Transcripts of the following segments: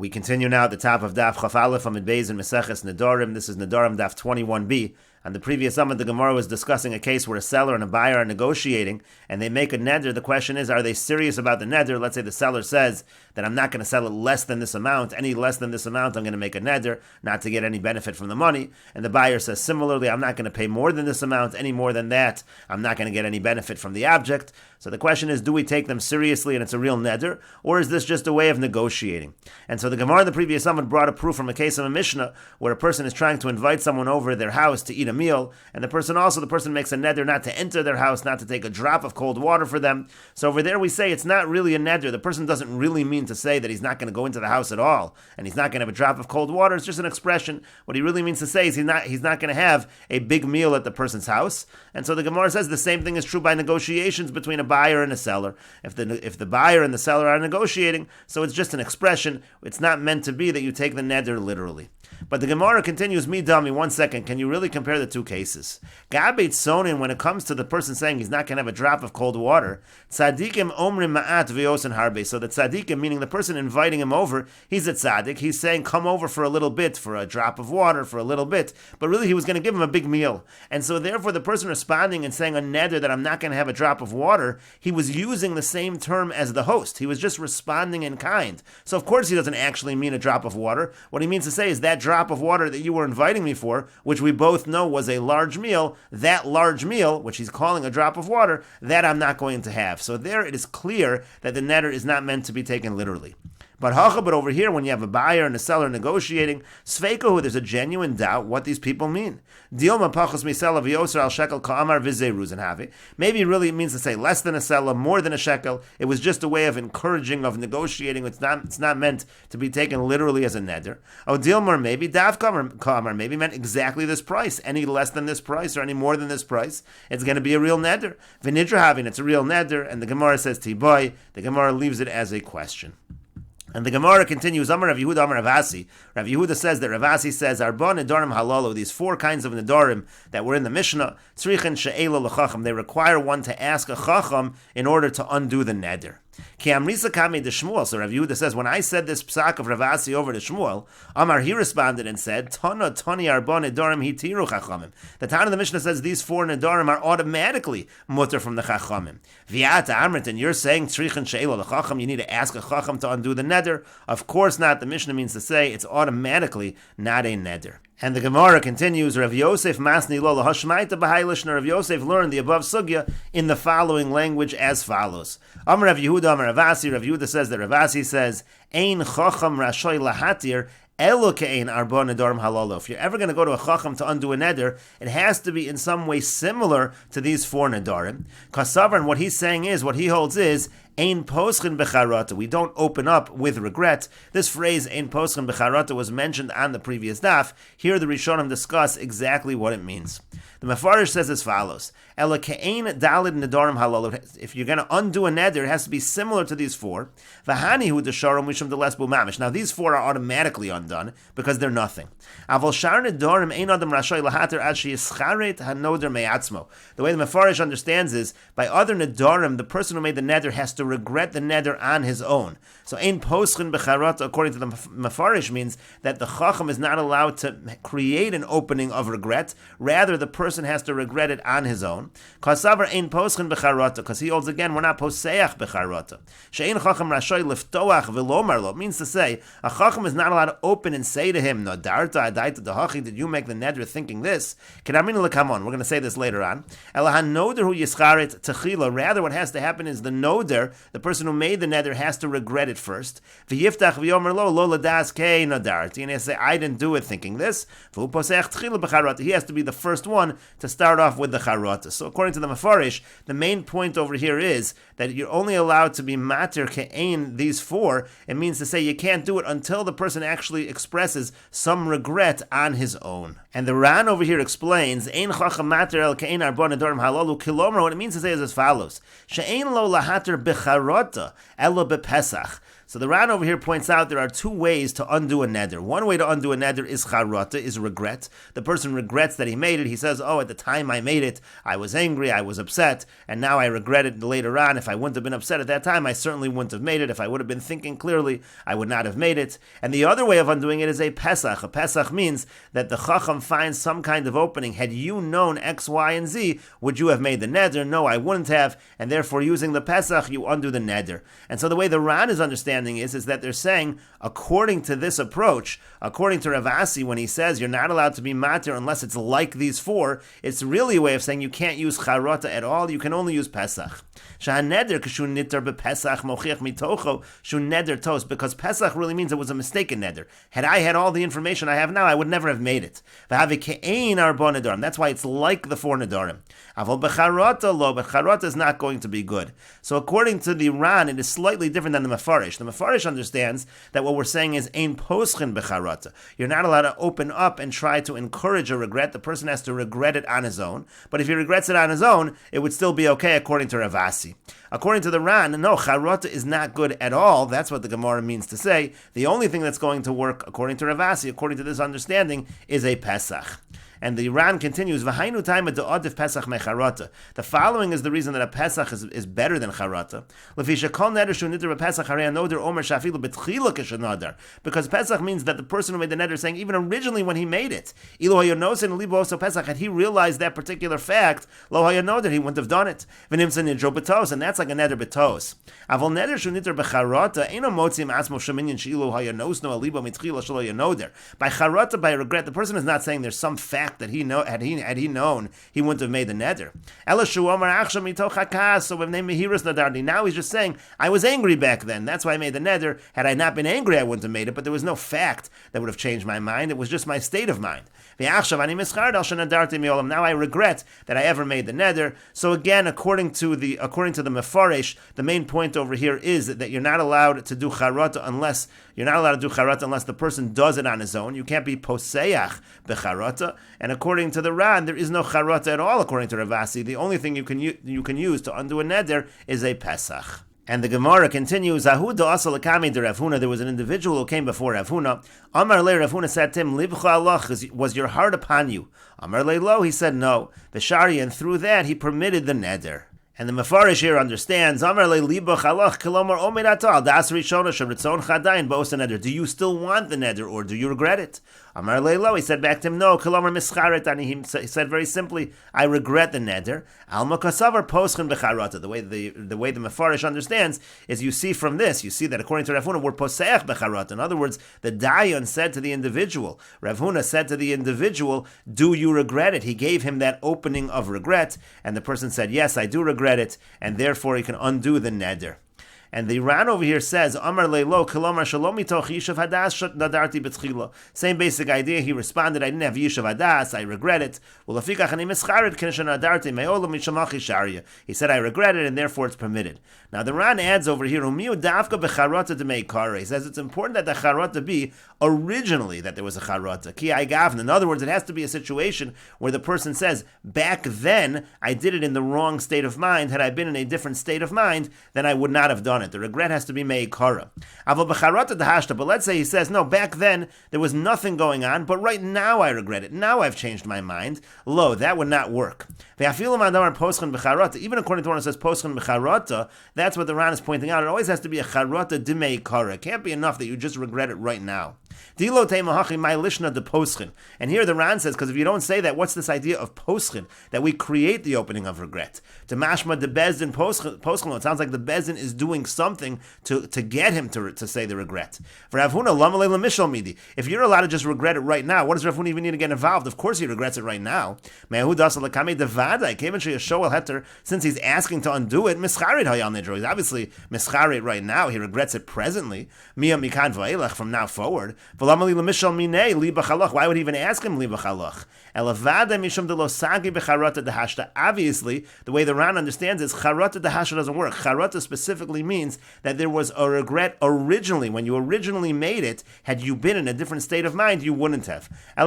We continue now at the top of Daf Chaf Aleph Amid Beis in Meseches Nedarim. This is Nedarim Daf 21b. On the previous Amid, the Gemara was discussing a case where a seller and a buyer are negotiating, and they make a neder. The question is, are they serious about the neder? Let's say the seller says that I'm not going to sell it less than this amount. Any less than this amount, I'm going to make a neder, not to get any benefit from the money. And the buyer says similarly, I'm not going to pay more than this amount. Any more than that, I'm not going to get any benefit from the object. So the question is, do we take them seriously and it's a real neder, or is this just a way of negotiating? And so the Gemara in the previous Amid brought a proof from a case of a Mishnah where a person is trying to invite someone over their house to eat a meal, and the person makes a neder not to enter their house, not to take a drop of cold water for them. So over there we say it's not really a neder. The person doesn't really mean to say that he's not going to go into the house at all, and he's not going to have a drop of cold water. It's just an expression. What he really means to say is he's not going to have a big meal at the person's house. And so the Gemara says the same thing is true by negotiations between a buyer and a seller. If the buyer and the seller are negotiating, so it's just an expression. It's not meant to be that you take the neder literally. But the Gemara continues, me dummy, 1 second, can you really compare the two cases? Gabet sonin, when it comes to the person saying he's not going to have a drop of cold water, tzadikim omrim ma'at v'yosen harbe. So the tzadikim, meaning the person inviting him over, he's a tzadik, he's saying come over for a little bit, for a drop of water, for a little bit, but really he was going to give him a big meal. And so therefore the person responding and saying a neder that I'm not going to have a drop of water, he was using the same term as the host. He was just responding in kind. So of course he doesn't actually mean a drop of water. What he means to say is that drop of water that you were inviting me for, which we both know was a large meal, that large meal, which he's calling a drop of water, that I'm not going to have. So there it is clear that the neder is not meant to be taken literally. But over here, when you have a buyer and a seller negotiating, sveikohu, there's a genuine doubt what these people mean. Dilma pachos misela v'yoser al shekel ka'amar v'zeruz and have. Maybe it really means to say less than a seller, more than a shekel. It was just a way of encouraging, of negotiating. It's not meant to be taken literally as a neder. Oh, Dilma, maybe dav ka'amar, maybe meant exactly this price. Any less than this price or any more than this price, it's going to be a real neder. V'nidra having, it's a real neder, and the Gemara says tiboy. The Gemara leaves it as a question. And the Gemara continues, Amar Rav Yehuda, Amar Ravasi. Rav Yehuda says that Ravasi says, Arba Nedarim Halalu, these four kinds of Nedarim that were in the Mishnah, Tzrichen She'ela L'Chacham, they require one to ask a Chacham in order to undo the Neder. Ki Amrisa Kame de Shmuel. So Rav Yehuda says, when I said this psak of Ravasi over to Shmuel, Amar, he responded and said, Tani Arba Nedarim Hitiru Chachamim. The Tana of the Mishnah says these four Nedarim are automatically mutter from the Chachamim. V'yata Amrit, and you're saying Tzrichen She'ela L'Chacham, you need to ask a Chacham to undo the Neder. Of course not. The Mishnah means to say it's automatically not a neder. And the Gemara continues, Rav Yosef Masni Lo Lahashmaita B'Hailish, and Rav Yosef learned the above sugya in the following language as follows. Amar Rav Yehuda, Amar Ravasi. Rav Yehuda says that Ravasi says, Ein Chacham Rashoy Lahatir, if you're ever going to go to a chacham to undo a neder, it has to be in some way similar to these four nedarim. Kasavar, what he's saying is, what he holds is, Ein poschen becharata. We don't open up with regret. This phrase, Ein poschen becharata, was mentioned on the previous daf. Here the Rishonim discuss exactly what it means. The Mefarish says as follows, Ela ke'ein dalid nedarim halal. If you're going to undo a neder, it has to be similar to these four. V'hani hu desharim mishum deles bu mamish. Now these four are automatically undone because they're nothing. Avol shar nedarim ein adam rashay lahater ad sheyischaret hanoder me'atzmo. The way the Mefarish understands is, by other nedarim, the person who made the neder has to regret the neder on his own. So ein poschen becharata, according to the Mefarish, means that the chacham is not allowed to create an opening of regret. Rather, the person has to regret it on his own. Kasavar ein poschen becharata, because he holds again, we're not poseach becharata. She'ein chacham rashoy liftoach v'lomar lo, means to say, a chacham is not allowed to open and say to him, Nodarta adaita dehachi, did you make the neder thinking this? Kedamina lekamon, we're going to say this later on. Elahan noder hu yischaret techila, rather what has to happen is the noder, the person who made the neder, has to regret it first. V'yiftach v'yomer lo ladas kei nodarti, and he has to say, I didn't do it thinking this. V'hu poseach techila becharata, he has to be the first one to start off with the charata. So according to the Mefarish, the main point over here is that you're only allowed to be mater ke'ein these four. It means to say you can't do it until the person actually expresses some regret on his own. And the Ran over here explains, Ein chacham mater el ke'ein arba nedarim halalu kilomar. What it means to say is as follows: She'ein lo lahater becharata elo bepesach. So the Ran over here points out there are two ways to undo a neder. One way to undo a neder is charata, is regret. The person regrets that he made it. He says, oh, at the time I made it, I was angry, I was upset, and now I regret it later on. If I wouldn't have been upset at that time, I certainly wouldn't have made it. If I would have been thinking clearly, I would not have made it. And the other way of undoing it is a pesach. A pesach means that the chacham finds some kind of opening. Had you known X, Y, and Z, would you have made the neder? No, I wouldn't have, and therefore using the pesach, you undo the neder. And so the way the Ran is understanding is that they're saying, according to this approach, according to Rav Asi, when he says you're not allowed to be matir unless it's like these four, it's really a way of saying you can't use charata at all, you can only use pesach. Because pesach really means it was a mistaken neder. Had I had all the information I have now, I would never have made it. That's why it's like the four nedarim. But charata is not going to be good. So according to the Ran, it is slightly different than the Mefarish. The Mefarish understands that what we're saying is ein poschen becharata. You're not allowed to open up and try to encourage a regret. The person has to regret it on his own. But if he regrets it on his own, it would still be okay according to Rav Asi. According to the Ran, no, charata is not good at all. That's what the Gemara means to say. The only thing that's going to work, according to Rav Asi, according to this understanding, is a pesach. And the Ran continues, V'hainu taima de'odif pesach mecharata. The following is the reason that a pesach is better than charata. L'fisha kol neder shu nidr pesach harei anoder omer shafilu betchila keshanadar. Because pesach means that the person who made the neder is saying, even originally when he made it, ilu hayonosin libo also pesach, had he realized that particular fact, lo hayonoder, he wouldn't have done it. V'nimsa nidro betos, and that's like a neder betos. Avol neder shu nidr becharata, eino motzim asmo sheminyan she'ilu hayonosno alibo mitchila shelo hayonoder. By charata, by regret, the person is not saying there's some fact that he know had he known, he wouldn't have made the neder. So now he's just saying, I was angry back then, that's why I made the neder. Had I not been angry, I wouldn't have made it, but there was no fact that would have changed my mind. It was just my state of mind. Now I regret that I ever made the neder. So again, according to the Mefarish, the main point over here is that you're not allowed to do charata unless the person does it on his own. You can't be poseach becharata. And according to the Ran, there is no charata at all. According to Rav Asi, the only thing you can use to undo a neder is a pesach. And the Gemara continues, Ahu da'asa l'kami de Rav Huna. There was an individual who came before Rav Huna. Amar le Rav Huna said to him, Libcha Allah, was your heart upon you? Amar le lo, he said no. V'shari, and through that he permitted the neder. And the Mefarish here understands, Amar le libach halach kilomar omer atal das rishona sheritzon chadayin ba'os neder. Do you still want the neder, or do you regret it? Amar le lo, he said back to him, no, kilomar mischaret, and he said very simply, I regret the neder. Alma kasavar poschen becharata. The way the Mefarish understands is, you see from this, you see that according to Rav Huna, we're poseach becharata. In other words, the dayan said to the individual, Rav Huna said to the individual, do you regret it? He gave him that opening of regret, and the person said, yes, I do regret it, and therefore he can undo the neder. And the Ran over here says, Amar leilo, kilomar shalom mitoch yishav hadas nadarti betchila. Same basic idea. He responded, I didn't have yishav hadas, I regret it. Well, afikach ani mischaret kinsha nadarti me'olam mishamachi sharia. He said, I regret it, and therefore it's permitted. Now the Ran adds over here, umiu dafka becharata demei kare. He says it's important that the charata be originally that there was a charata. Ki ai gavna. In other words, it has to be a situation where the person says, back then I did it in the wrong state of mind. Had I been in a different state of mind, then I would not have done it. The regret has to be meikara. But let's say he says, no, back then there was nothing going on, but right now I regret it. Now I've changed my mind. Lo, that would not work. Even according to one who says poschen b'charata, that's what the Ran is pointing out. It always has to be a charata d'meikara. It can't be enough that you just regret it right now. And here the Ran says, because if you don't say that, what's this idea of poschen, that we create the opening of regret? To mashma de bezdin poschen, it sounds like the bezdin is doing something to get him to say the regret. For Rav Huna, if you're allowed to just regret it right now, what does Rav Huna even need to get involved? Of course he regrets it right now. Since he's asking to undo it, he's obviously mischarit right now. He regrets it presently. From now forward. Why would he even ask him libach halach? Obviously, the way the Ran understands is charata dehasha doesn't work. Charata specifically means that there was a regret originally. When you originally made it, had you been in a different state of mind, you wouldn't have. The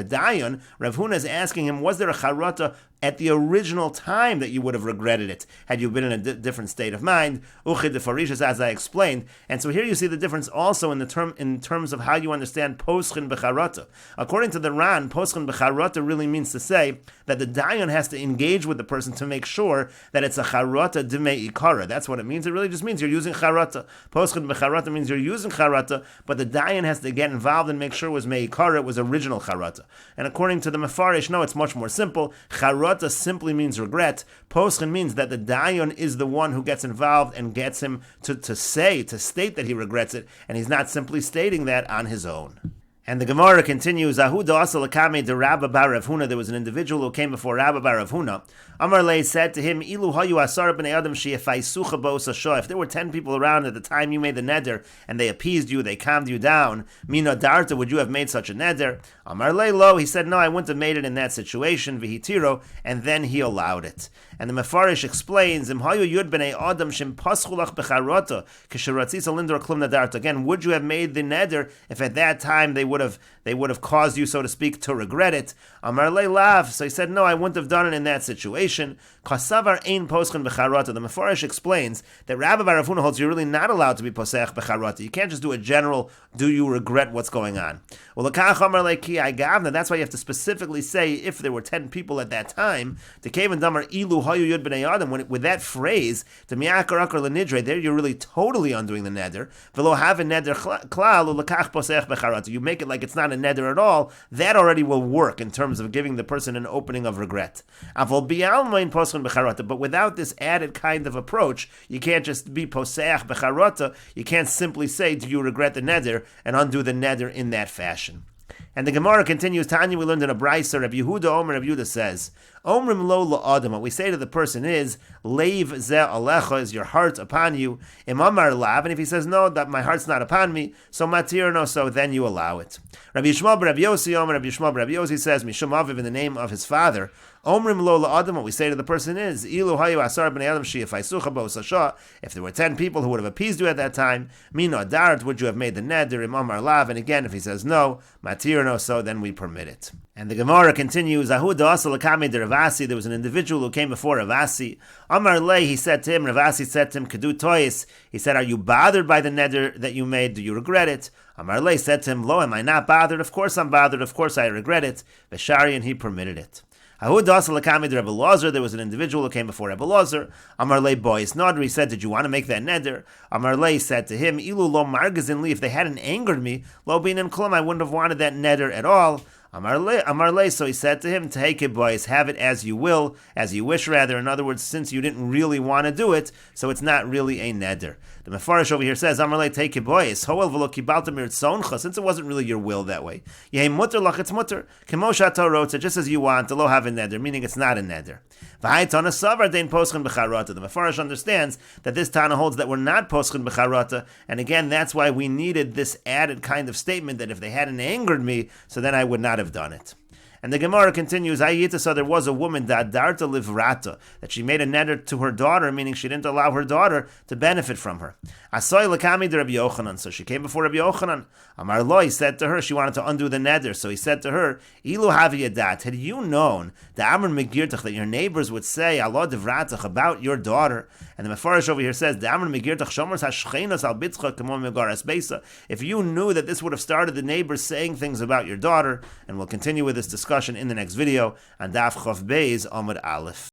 dayan, Rav Huna is asking him, was there a charata at the original time that you would have regretted it had you been in a different state of mind. Uchid defarishas, as I explained. And so here you see the difference also in terms of how you understand poschin becharata. According to the Ran, poschin becharata really means to say that the dayan has to engage with the person to make sure that it's a charata d'mei ikara. That's what it means. It really just means you're using charata. Poschin becharata means you're using charata, but the dayan has to get involved and make sure it was mei ikara, it was original charata. And according to the Mefarish, no, it's much more simple. Charata simply means regret. Poschin means that the dayan is the one who gets involved and gets him to state that he regrets it, and he's not simply stating that on his own. And the Gemara continues, Ahuda asal akame de Rabba bar Rav Huna. There was an individual who came before Rabba bar Rav Huna. Amar Lei said to him, Ilu hayu asar b'nei adam she'efaisucha bo sasha. If there were 10 people around at the time you made the neder, and they appeased you, they calmed you down, mina darta, would you have made such a neder? Amar Lei lo, he said, no, I wouldn't have made it in that situation, v'hitiro, and then he allowed it. And the Mefarish explains, Im hayu yud b'nei adam shem paschulach becharata, k'sheratzisa lindor klum nadarta. Again, would you have made the neder if at that time they would have caused you, so to speak, to regret it? Amar Lei lav, so he said, no, I wouldn't have done it in that situation. Kasavar ein poschen becharata. The Mefarish explains that Rabbi bar Rav Huna holds you're really not allowed to be posech becharata. You can't just do a general, do you regret what's going on? Well, that's why you have to specifically say if there were 10 people at that time. The Kavan Damar ilu hayu yud b'nei adam. With that phrase, the mi'akar akar lenidre, there you're really totally undoing the neder. V'lo have a neder klal ulakach posech becharata. You make it like it's not a neder at all. That already will work in terms of giving the person an opening of regret. But without this added kind of approach, you can't just be poseach becharata. You can't simply say, do you regret the neder, and undo the neder in that fashion. And the Gemara continues, Tanya, we learned in a Brisa, Rabbi Yehuda Omer, Rabbi Yehuda says, Omrim lo la'adam, what we say to the person is, Leiv zeh alecha, is your heart upon you, Imamar lav, and if he says, no, that my heart's not upon me, so matir no, so then you allow it. Rabbi Yishmael Rabbi Yossi Omer, Rabbi Yishmael Rabbi Yossi says, Mishum Aviv, in the name of his father, Omrim lo la'adam, what we say to the person is, Ilu hayu asar b'nei adam she'efaisucha bo sasha, if there were 10 people who would have appeased you at that time, Mina dart, would you have made the neder, Imamar lav, and again, if he says no, matir no, so then we permit it. And the Gemara continues, Ahuda asal akame de Ravasi, there was an individual who came before Ravasi. Amar lei, he said to him, Ravasi said to him, Kedu tois, he said, are you bothered by the neder that you made? Do you regret it? Amar lei said to him, Lo, am I not bothered? Of course I'm bothered, of course I regret it. Veshari, and he permitted it. There was an individual who came before Rebbe Lazar. Amar lei bois nadri, he said, did you want to make that neder? Amar lei said to him, Ilu lo margazin li, if they hadn't angered me, lo binim klum, I wouldn't have wanted that neder at all. Amar lei, so he said to him, take it, boys, have it as you will, as you wish rather. In other words, since you didn't really want to do it, so it's not really a neder. The Mefarish over here says, Amar lei, take it, boys, hoel v'lo kibalta mirtzoncha, since it wasn't really your will that way. Yehei mutter lach, it's mutter. Kemo shato wrote, just as you want, lo have a neder, meaning it's not a neder. V'hai tana savar dein poschen b'charata. The Mefarish understands that this Tana holds that we're not poschen b'charata, and again, that's why we needed this added kind of statement that if they hadn't angered me, so then I would not have done it. And the Gemara continues, so there was a woman, darta livrata, that she made a neder to her daughter, meaning she didn't allow her daughter to benefit from her. Asoy lakami de Rabbi Yochanan, so she came before Rabbi Yochanan. Amar lo, he said to her, she wanted to undo the neder, so he said to her, Ilu havi yadat, had you known that your neighbors would say Allah divratach about your daughter, and the Mefarish over here says, if you knew that this would have started the neighbors saying things about your daughter, and we'll continue with this discussion in the next video on Daf Chof Beis Amud Aleph.